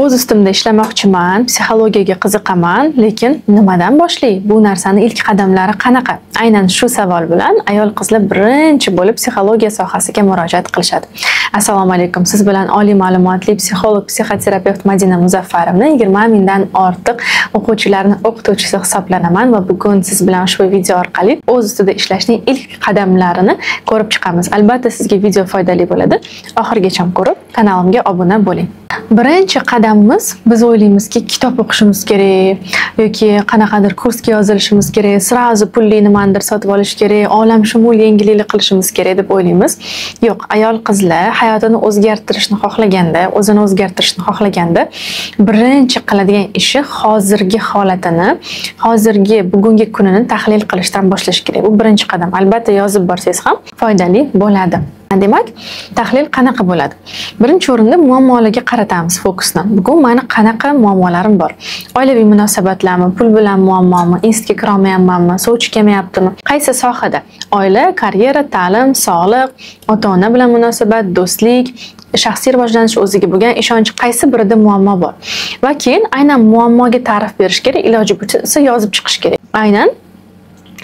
o'z ustimda ishlamoqchiman, psixologiyaga qiziqaman, lekin nimadan boshlay? Bu narsani ilk qadamlari qanaqa? Aynan shu savol bilan ayol qizlar birinchi bo'lib psixologiya sohasiga murojaat qilishadi. Assalomu alaykum. Siz bilan oliy ma'lumotli psixolog, psixoterapevt Madina Muzaffarovna 20 mingdan ortiq o'quvchilarning o'qituvchisi hisoblanaman va bugun siz bilan ushbu video orqali o'z ustida ishlashning ilk qadamlarini ko'rib chiqamiz. Albatta sizga video foydali bo'ladi. Oxirigacha ko'rib, kanalimga obuna bo'ling. Birinchi qadamimiz biz o'ylaymizki, kitob o'qishimiz kerak yoki qanaqadir kursga yozilishimiz kerak, srazu pulli nimadir sotib olish kerak, olamshumul yangiliklar qilishimiz kerak deb o'ylaymiz. Yo'q, ayol qizlar hayotini o'zgartirishni xohlaganda, o'zini o'zgartirishni xohlaganda birinchi qiladigan ishi hozirgi holatini, hozirgi bugungi kunini tahlil qilishdan boshlash kerak. Bu birinchi qadam. Albatta yozib borsangiz ham foydali bo'ladi. Demak, tahlil qanaqa bo'ladi? Birinchi o'rinda muammolarga qaratamiz fokusni. Bugun meni qanaqa muammolarim bor? Oilaviy munosabatlarmi, pul bilan muammomi, institutga kira olmayapmanmi, sovchi kelmayaptimi? Qaysi sohada? Oila, karyera, ta'lim, sog'liq, ota-ona bilan munosabat, do'stlik, shaxsiy rivojlanish, o'ziga bo'lgan ishonch qaysi birida muammo bor? Va keyin aynan muammoga ta'rif berish kerak, iloji bo'lsa yozib chiqish kerak. Aynan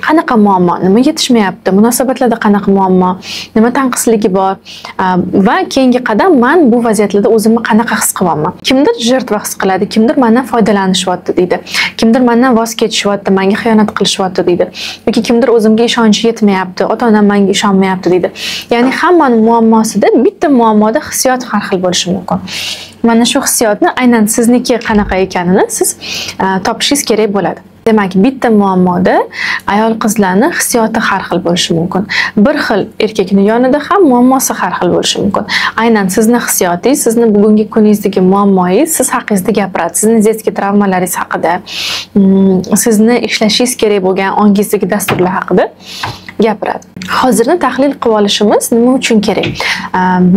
qanaqa muammo, nima yetishmayapti, munosabatlarda qanaqa muammo, nima tanqisligi bor va keyingi qadam men bu vaziyatlarda o'zimni qanaqa his qilyapman. Kimdir jertva his qiladi, kimdir mendan foydalanishyapti deydi. Kimdir mendan voz kechishyapti, menga xiyonat qilishyapti deydi. Yoki kimdir o'zimga ishonchi yetmayapti, ota-onam menga ishonmayapti deydi. Ya'ni hammaning muammosida bitta muammoda hissiyot har xil bo'lishi mumkin. Mana shu hissiyotni aynan sizniki qanaqa ekanini siz topishingiz kerak bo'ladi. Demak, bitta muammoda ayol qizlarning hissiyoti har xil bo'lishi mumkin. Bir xil erkakning yonida ham muammosi har xil bo'lishi mumkin. Aynan sizni hissiyotingiz, sizni bugungi kuningizdagi muammoingiz siz haqingizda gapiradi. Sizni zetki travmalaringiz haqida, sizni ishlashingiz kerak bo'lgan ongingizdagi dasturlar haqida gapiradi. Hozirni tahlil qilib olishimiz nima uchun kerak?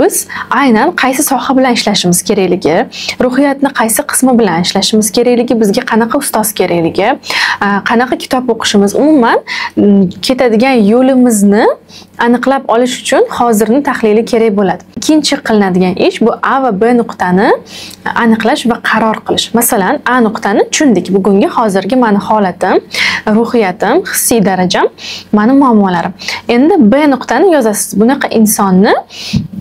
Biz aynan qaysi soha bilan ishlashimiz kerakligi, ruhiyatni qaysi qismi bilan ishlashimiz kerakligi, bizga qanaqa ustoz kerakligi, qanaqa kitob o'qishimiz, umuman ketadigan yo'limizni aniqlab olish uchun hozirni tahlili kerak bo'ladi. Ikkinchi qilinadigan ish bu A va B nuqtani aniqlash va qaror qilish. Masalan, A nuqtani tushundik. Bugungi hozirgi meni holatim, ruhiyatim, hissiy darajam, meni muammolarim. Endi B nuqtani yozasiz. Bunaqa insonni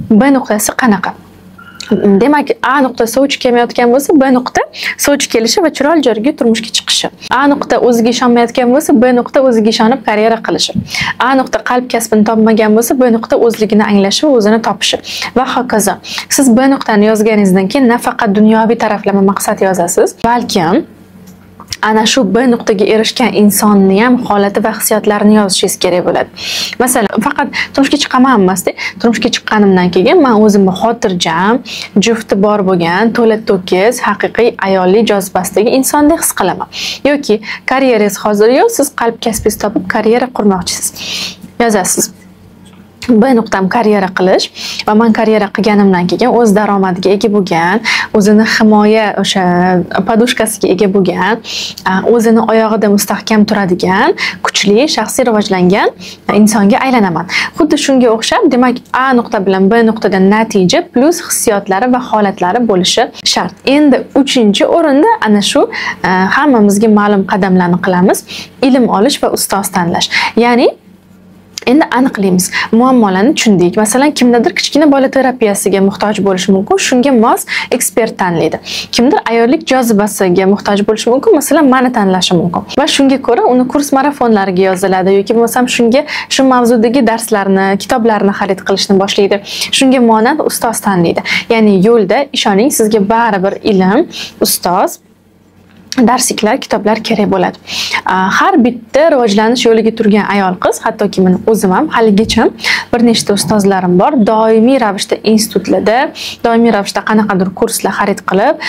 B nuqtasi qanaqa? Demak, A nuqta sovchi kelmayotgan bo'lsa, B nuqta sovchi kelishi va chiroyli joyga turmushga chiqishi. A nuqta o'ziga ishonmayotgan bo'lsa, B nuqta o'ziga ishonib karyera qilishi. A nuqta qalb kasbini topmagan bo'lsa, B nuqta o'zligini anglashi va o'zini topishi va hokazo. Siz B nuqtani yozganingizdan keyin nafaqat dunyoviy taraflama maqsad yozasiz, balkim ana shu B nuqtaga erishgan insonni ham holati va hissiyotlarini yozishingiz kerak bo'ladi. Masalan, faqat turmushga chiqaman emasda, turmushga chiqqanimdan keyin men o'zimni xotirjam, jufti bor bo'lgan, to'la to'kis, haqiqiy ayollik jozibasidagi insondek his qilaman. Yoki karyerangiz hozir yo'q, siz qalb kasbingizni topib karyera qurmoqchisiz. Yozasiz. B nuqtam karyera qilish va men karyera qilganimdan keyin o'z daromadiga ega bo'lgan, o'zini himoya o'sha podushkasiga ega bo'lgan, o'zini oyog'ida mustahkam turadigan, kuchli, shaxsiy rivojlangan insonga aylanaman. Xuddi shunga o'xshab, demak A nuqta bilan B nuqtadan natija plus hissiyotlari va holatlari bo'lishi shart. Endi 3-o'rinda ana shu hammamizga ma'lum qadamlarni qilamiz, ilm olish va ustoz tanlash. Ya'ni endi aniqlaymiz. Muammolarni tushundik. Masalan, kimdadir kichkina bola terapiyasiga muhtoj bo'lishi mumkin, shunga mos ekspert tanlaydi. Kimdir ayollik jozibasiga muhtoj bo'lishi mumkin, masalan, meni tanlashi mumkin. Va shunga ko'ra uni kurs marafonlariga yoziladi yoki bo'lmasam shunga shu mavzudagi darslarni, kitoblarni xarid qilishni boshlaydi. Shunga monand ustoz tanlaydi. Ya'ni yo'lda ishoning, sizga baribir ilm, ustoz, darsliklar, kitoblar kerak bo'ladi. Har bitta rivojlanish yo'liga turgan ayol qiz, hattoki men o'zim ham haligacha bir nechta ustozlarim bor, doimiy ravishda institutlarda, doimiy ravishda qanaqadir kurslar xarid qilib,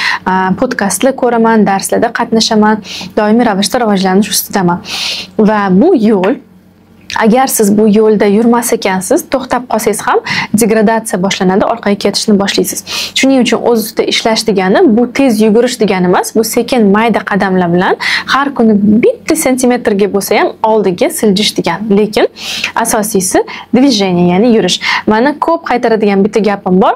podkastlar ko'raman, darslarda qatnashaman, doimiy ravishda rivojlanish ustidaman. Va bu yo'l Agar siz bu yo'lda yurmas ekansiz, to'xtab qolsangiz ham degradatsiya boshlanadi, orqaga ketishni boshlaysiz. Shuning uchun o'z ustida ishlash degani bu tez yugurish degani emas, bu sekin mayda qadamlar bilan har kuni bitta sentimetrga bo'lsa ham oldiga siljish degani. Lekin asosiysi движение, ya'ni yurish. Mana ko'p qaytaradigan bitta gapim bor.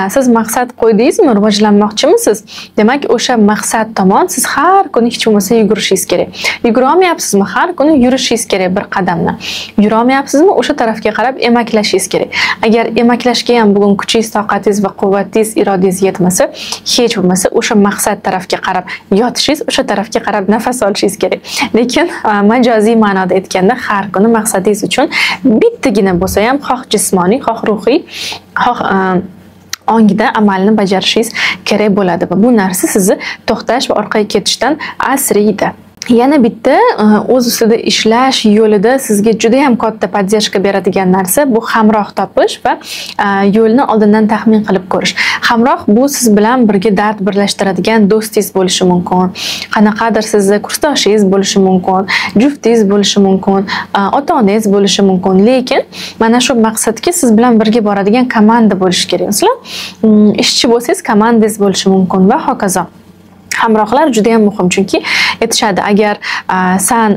Siz maqsad qo'ydingizmi, rivojlanmoqchimisiz? Demak, o'sha maqsad tomon siz har kuni hech bo'lmasa yugurishingiz kerak. Yugura olmayapsizmi? Har kuni yurishingiz kerak bir qadamni. Yura olmayapsizmi? O'sha tarafga qarab emaklashingiz kerak. Agar emaklashga ham bugun kuchingiz, toqatingiz va quvvatingiz, irodangiz yetmasa, hech bo'lmasa o'sha maqsad tarafga qarab yotishingiz, o'sha tarafga qarab nafas olishingiz kerak. Lekin majoziy ma'noda aytganda har kuni maqsadingiz uchun bittagina bo'lsa ham, xoh jismoniy, xoh ruhiy, xoh ongida amalni bajarishingiz kerak bo'ladi va bu narsa sizni to'xtash va orqaga ketishdan asraydi. Yana bitta o'z ustida ishlash yo'lida sizga juda ham katta podдержка beradigan narsa bu hamroh topish va yo'lni oldindan taxmin qilib ko'rish. Hamroh bu siz bilan birga dard birlashtiradigan do'stingiz bo'lishi mumkin. Qanaqadir sizni kursdoshingiz bo'lishi mumkin, juftingiz bo'lishi mumkin, ota-onangiz bo'lishi mumkin. Lekin mana shu maqsadga siz bilan birga boradigan komanda bo'lishi kerak. Masalan, ishchi bo'lsangiz komandangiz bo'lishi mumkin va hokazo. Hamrohlar juda ham muhim, chunki aytishadi, agar sen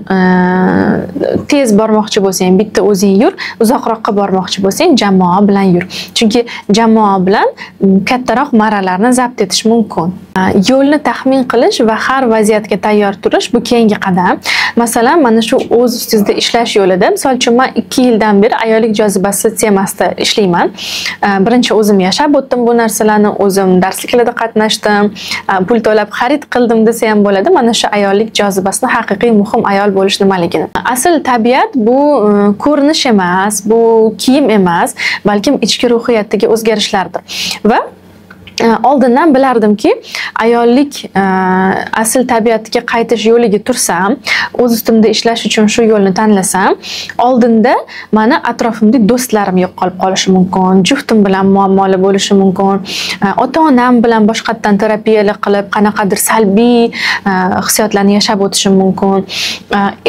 tez bormoqchi bo'lsang, bitta o'zing yur, uzoqroqqa bormoqchi bo'lsang, jamoa bilan yur. Chunki jamoa bilan kattaroq marralarni zabt etish mumkin. Yo'lni taxmin qilish va har vaziyatga tayyor turish bu keyingi qadam. Masalan, mana shu o'z ustingizda ishlash yo'lida, misol uchun men 2 yildan beri ayollik jozibasi temasida ishlayman. Birinchi o'zim yashab o'tdim bu narsalarni, o'zim darsliklarda qatnashdim, pul to'lab xarid qildim desa ham bo'ladi. Mana shu ayollik jozibasini haqiqiy muhim ayol bo'lish nimaligini. Asl tabiat bu ko'rinish emas, bu kiyim emas, balkim ichki ruhiyatdagi o'zgarishlardir. Va oldindan bilardimki, ayollik asl tabiatiga qaytish yo'liga tursam, o'z ustimda ishlash uchun shu yo'lni tanlasam, oldinda meni atrofimda do'stlarim yo'q qolib qolishi mumkin, juftim bilan muammoli bo'lishi mumkin, ota-onam bilan boshqatdan terapiyalar qilib, qanaqadir salbiy hissiyotlarni yashab o'tishim mumkin.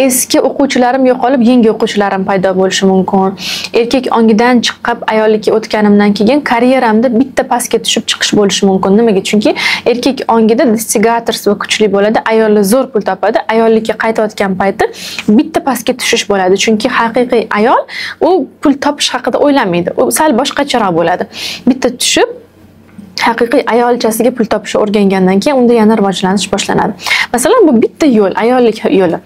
Eski o'quvchilarim yo'qolib, yangi o'quvchilarim paydo bo'lishi mumkin. Erkak ongidan chiqib ayollikka o'tganimdan keyin karyeramda bitta pastga tushib chiqish bo'lishi mumkin. Nimaga? Chunki erkak ongida distagatorsi kuchli bo'ladi, ayollar zo'r pul topadi, ayollikka qaytayotgan payti bitta pastga tushish bo'ladi. Chunki haqiqiy ayol u pul topish haqida o'ylamaydi. U sal boshqacharoq bo'ladi. Bitta tushib haqiqiy ayolchasiga pul topishni o'rgangandan keyin unda yana rivojlanish boshlanadi. Masalan, bu bitta yo'l, ayollik yo'li.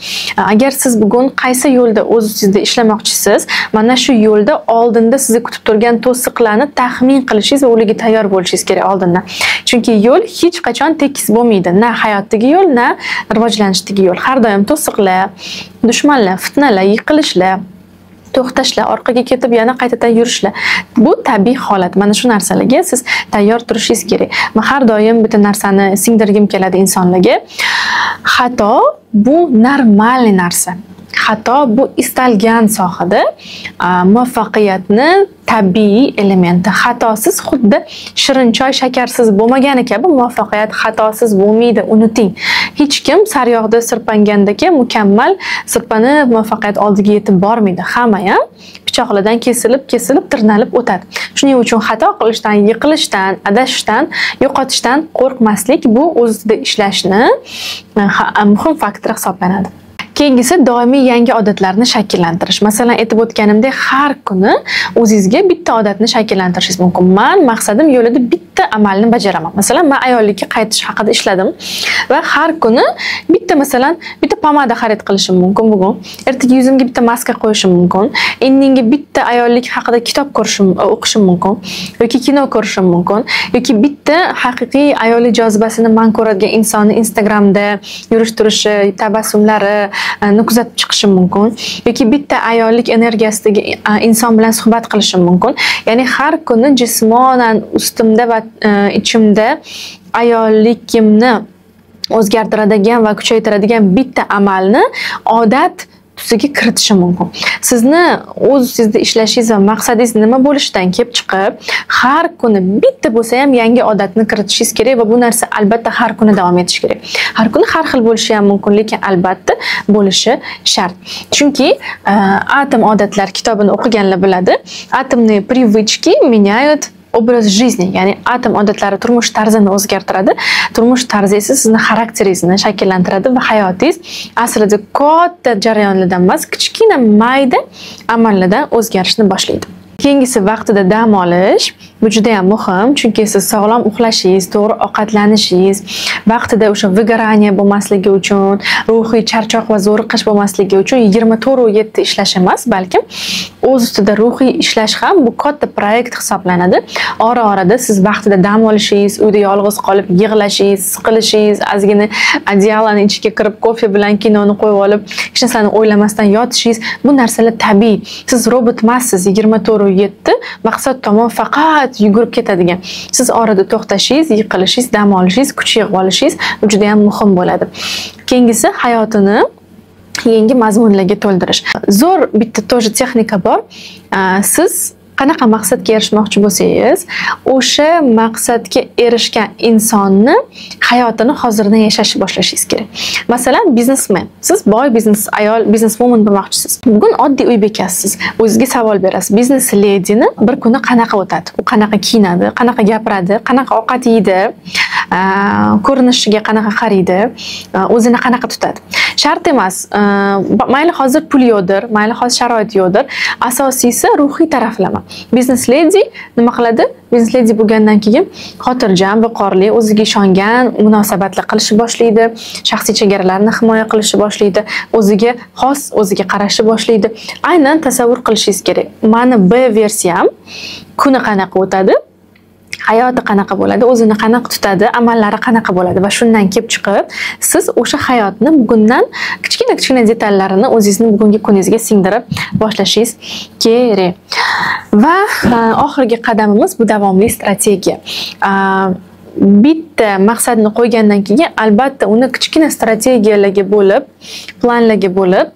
Agar siz bugun qaysi yo'lda o'z ustingizda ishlamoqchisiz, mana shu yo'lda oldinda sizni kutib turgan to'siqlarni taxmin qilishingiz va ularga tayyor bo'lishingiz kerak oldindan. Chunki yo'l hech qachon tekis bo'lmaydi. Na hayotdagi yo'l, na rivojlanishdagi yo'l. Har doim to'siqlar, dushmanlar, fitnalar, yiqilishlar, to'xtashlar, orqaga ketib yana qaytadan yurishlar. Bu tabiiy holat. Mana shu narsalarga siz tayyor turishingiz kerak. Men har doim bitta narsani singdirgim keladi insonlarga. Xato bu normal narsa. Xato bu istalgan sohada muvaffaqiyatni tabiiy elementi. Xatosiz xuddi shirin choy shakarsiz bo'lmagani kabi muvaffaqiyat xatosiz bo'lmaydi, unuting. Hech kim sariyog'da sirpangandagi mukammal sirpanib muvaffaqiyat oldiga yetib bormaydi. Hamma ham pichoqlardan kesilib tirnalib o'tadi. Shuning uchun xato qilishdan, yiqilishdan, adashishdan, yo'qotishdan qo'rqmaslik bu o'zida ishlashni muhim faktor hisoblanadi. Keyingisi doimiy yangi odatlarni shakllantirish. Masalan, aytib o'tganimdek, har kuni o'zingizga bitta odatni shakllantirish mumkin. Men maqsadim yo'lida bitta amalni bajaraman. Masalan, men ayollikka qaytish haqida ishladim va har kuni bitta pomada xarid qilishim mumkin bugun. Ertaga yuzimga bitta maska qo'yishim mumkin. Indinga bitta ayollik haqida kitob o'qishim mumkin yoki kino ko'rishim mumkin yoki bitta haqiqiy ayollik jozibasini men ko'radigan insonni Instagramda yurish-turishi, tabassumlari kuzatib chiqishim mumkin yoki bitta ayollik energiyasidagi inson bilan suhbat qilishim mumkin. Ya'ni har kuni jismonan ustimda va ichimda ayolligimni o'zgartiradigan va kuchaytiradigan bitta amalni odat tusiga kiritishi mumkin. Sizni o'z sizda ishlashingiz va maqsadingiz nima bo'lishidan kelib chiqib, har kuni bitta bo'lsa ham yangi odatni kiritishingiz kerak va bu narsa albatta har kuni davom etishi kerak. Har kuni har xil bo'lishi ham mumkin, lekin albatta bo'lishi shart. Chunki Atom odatlar kitobini o'qiganlar biladi. Atomные привычки меняют obraz жизни, ya'ni atom odatlari turmush tarzini o'zgartiradi. Turmush tarzi esa sizni xarakteringizni shakllantiradi va hayotingiz aslida katta jarayonlardan emas, kichkina mayda amallardan o'zgarishni boshlaydi. Keyingisi vaqtida dam olish. Bu juda ham muhim, chunki siz sog'lom uxlashingiz, to'g'ri ovqatlanishingiz, vaqtida o'sha vigoraniya bo'lmasligi uchun, ruhiy charchoq va zo'riqish bo'lmasligi uchun 24/7 ishlash emas, balkim o'z ustida ruhiy ishlash ham bu katta proyekt hisoblanadi. Ora-orada siz vaqtida dam olishingiz, uyda yolg'iz qolib yig'lashingiz, siqilishingiz, ozgina adyalani ichiga kirib kofe bilan kinoni qo'yib olib, hech narsani o'ylamasdan yotishingiz, bu narsalar tabiiy. Siz robot emassiz, 24/7 maqsad tomon faqat yugurib ketadigan. Siz orada to'xtashingiz, yiqilishingiz, dam olishingiz, kuch yig'ib olishingiz juda ham muhim bo'ladi. Keyingisi hayotini yangi mazmunlarga to'ldirish. Zo'r bitta to'ji texnika bor. Siz qanaqa maqsadga erishmoqchi bo'lsangiz, o'sha maqsadga erishgan insonni hayotini hozirdan yashashni boshlashingiz kerak. Masalan, biznesmen. Siz boy biznes ayol, bizneswoman bo'lmoqchisiz. Bugun oddiy uy bekasiz. O'zingizga savol berasiz. Biznes ladyni bir kuni qanaqa o'tadi? U qanaqa kiyinadi, qanaqa gapiradi, qanaqa ovqat yeydi, ko'rinishiga qanaqa qaraydi, o'zini qanaqa tutadi? Shart emas. Mayli hozir pul yo'qdir, mayli hozir sharoit yo'qdir. Asosiysi ruhiy taraflama. Business lady nima qiladi? Business lady bo'lgandan keyin xotirjam, viqorli, o'ziga ishongan munosabatlar qilishni boshlaydi, shaxsiy chegaralarini himoya qilishni boshlaydi, o'ziga xos, o'ziga qarashni boshlaydi. Aynan tasavvur qilishingiz kerak. Mani B versiyam kuni qanaqa o'tadi? Hayoti qanaqa bo'ladi, o'zini qanaqa tutadi, amallari qanaqa bo'ladi va shundan kelib chiqib, siz o'sha hayotni bugundan kichkina detallarini o'zingizning bugungi kuningizga singdirib boshlashingiz kerak. Va oxirgi qadamimiz bu davomli strategiya. Bitta maqsadni qo'ygandan keyin albatta uni kichkina strategiyalarga bo'lib, planlarga bo'lib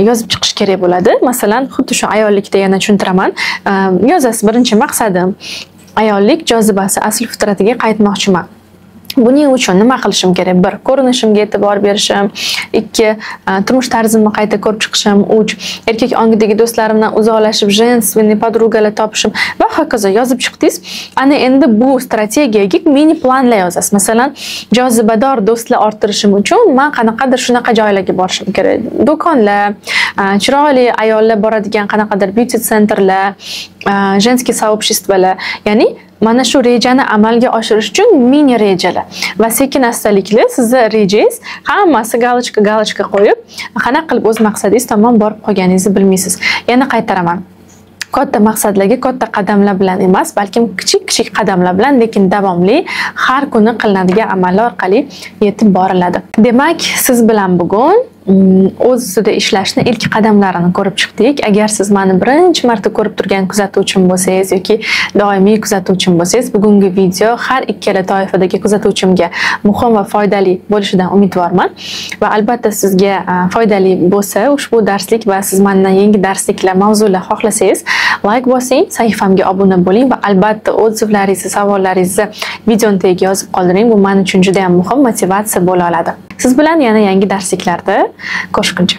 yozib chiqish kerak bo'ladi. Masalan, xuddi shu ayollikda yana tushuntiraman. Yozasiz, birinchi maqsadim ayollik jozibasi asl fitratiga qaytmoqchiman. Buning uchun nima qilishim kerak? 1. Ko'rinishimga e'tibor berishim, 2. Turmush tarzimni qayta ko'rib chiqishim, 3. Erkak ongidagi do'stlarimdan uzoqlashib, jenskiy podrugalar topishim va hokazo yozib chiqdingiz. Ana endi bu strategiyaga mini planlar yozasiz. Masalan, jozibador do'stlar orttirishim uchun men qanaqadir shunaqa joylarga borishim kerak. Do'konlar, chiroyli ayollar boradigan qanaqadir beauty centerlar, jenskiy soobществоlar, ya'ni mana shu rejani amalga oshirish uchun mini rejalar va sekin-astalikli sizni rejangiz hammasi galochka qo'yib, qanaqa qilib o'z maqsadingiz tomon borib qolganingizni bilmaysiz. Yana qaytaraman. Katta maqsadlarga katta qadamlar bilan emas, balkim kichik qadamlar bilan, lekin davomli har kuni qilinadigan amallar orqali yetib boriladi. Demak, siz bilan bugun o'z ustida ishlashni ilk qadamlarini ko'rib chiqdik. Agar siz meni birinchi marta ko'rib turgan kuzatuvchim bo'lsangiz yoki doimiy kuzatuvchim bo'lsangiz, bugungi video har ikkala toifadagi kuzatuvchimga muhim va foydali bo'lishidan umidvorman. Va albatta sizga foydali bo'lsa, ushbu darslik va siz mendan yangi darsliklar, mavzular xohlasangiz, like bosing, sahifamga obuna bo'ling va albatta odzivlaringizni, savollaringizni videoning tagiga yozib qoldiring. Bu men uchun juda ham muhim motivatsiya bo'la oladi. Siz bilan yana yangi darsliklarda ko'rishguncha.